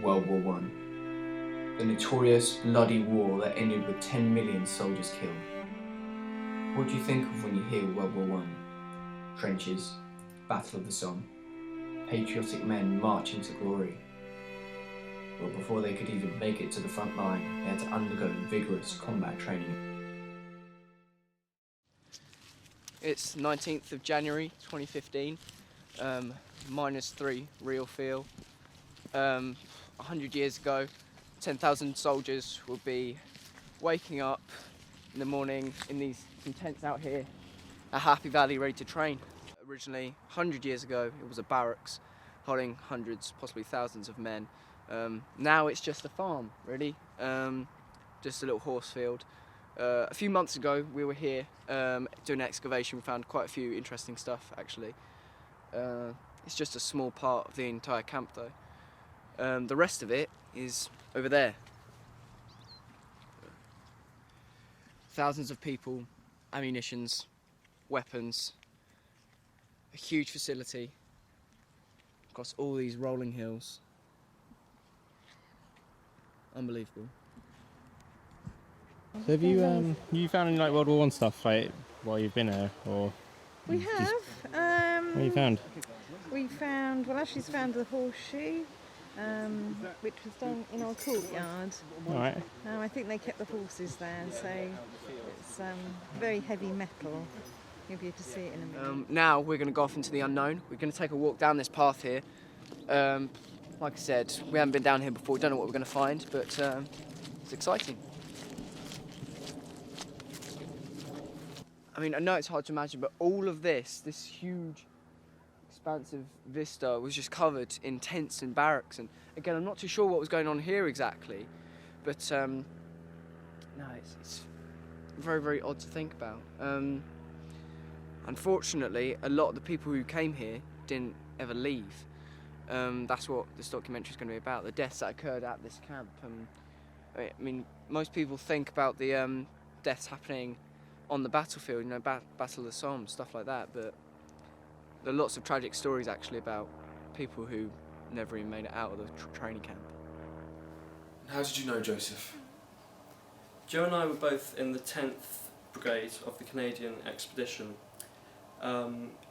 World War One, the notorious bloody war that ended with 10 million soldiers killed. What do you think of when you hear World War One? Trenches, Battle of the Somme, patriotic men marching to glory. But before they could even make it to the front line, they had to undergo vigorous combat training. It's 19th of January 2015, -3 real feel. 100 years ago, 10,000 soldiers would be waking up in the morning in these tents out here at Happy Valley ready to train. Originally, 100 years ago, it was a barracks holding hundreds, possibly thousands of men. Now it's just a farm, really, just a little horse field. A few months ago we were here doing an excavation. We found quite a few interesting stuff actually. It's just a small part of the entire camp though. The rest of it is over there. Thousands of people, ammunitions, weapons, a huge facility across all these rolling hills. Unbelievable. So have you found any like World War One stuff like while you've been here, or We have. what have you found? We found, well, Ashley's found the horseshoe, which was done in our courtyard. All right. I think they kept the horses there, so it's very heavy metal. You'll be able to see it in a minute. Now we're going to go off into the unknown. We're going to take a walk down this path here. Like I said, we haven't been down here before. We don't know what we're going to find, but it's exciting. I mean, I know it's hard to imagine, but all of this huge, expansive vista was just covered in tents and barracks. And again, I'm not too sure what was going on here exactly, but no, it's very, very odd to think about. Unfortunately, a lot of the people who came here didn't ever leave. That's what this documentary is going to be about, the deaths that occurred at this camp. I mean, most people think about the deaths happening on the battlefield, you know, Battle of the Somme, stuff like that, but there are lots of tragic stories actually about people who never even made it out of the training camp. How did you know Joseph? Joe and I were both in the 10th Brigade of the Canadian Expedition.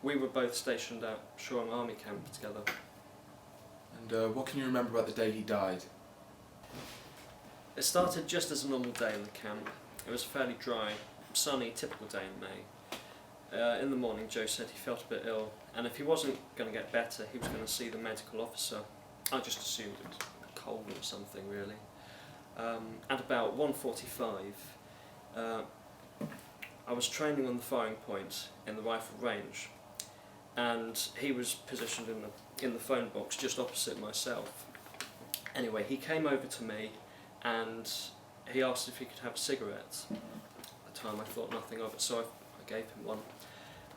We were both stationed at Shoreham Army Camp together. And what can you remember about the day he died? It started just as a normal day in the camp. It was a fairly dry, sunny, typical day in May. In the morning, Joe said he felt a bit ill, and if he wasn't going to get better, he was going to see the medical officer. I just assumed it was a cold or something, really. At about 1:45, I was training on the firing point in the rifle range, and he was positioned in the phone box just opposite myself. Anyway, he came over to me and he asked if he could have a cigarette. At the time I thought nothing of it, so I gave him one,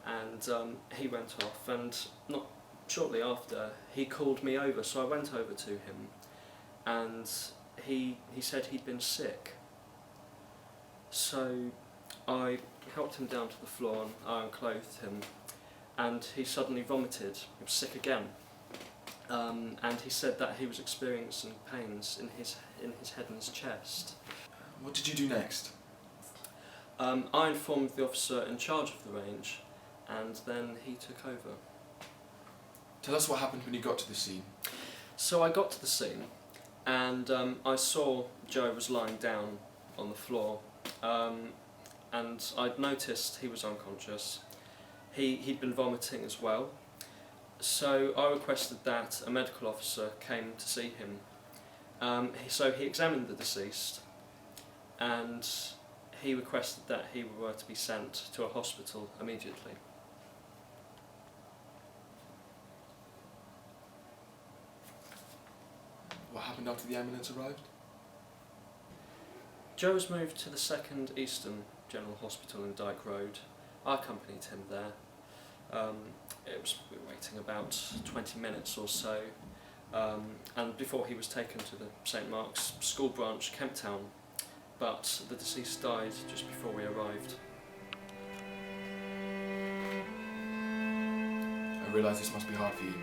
and he went off, and not shortly after he called me over, so I went over to him, and he said he'd been sick. So I helped him down to the floor and I unclothed him, and he suddenly vomited. He was sick again, and he said that he was experiencing pains in his head and his chest. What did you do next? I informed the officer in charge of the range, and then he took over. Tell us what happened when you got to the scene. So I got to the scene, and I saw Joe was lying down on the floor, and I'd noticed he was unconscious. He'd been vomiting as well, so I requested that a medical officer came to see him. So he examined the deceased, and he requested that he were to be sent to a hospital immediately. What happened after the ambulance arrived? Joe was moved to the 2nd Eastern General Hospital in Dyke Road. I accompanied him there. We were waiting about 20 minutes or so, and before he was taken to the St Mark's School Branch, Kemp Town, but the deceased died just before we arrived. I realise this must be hard for you.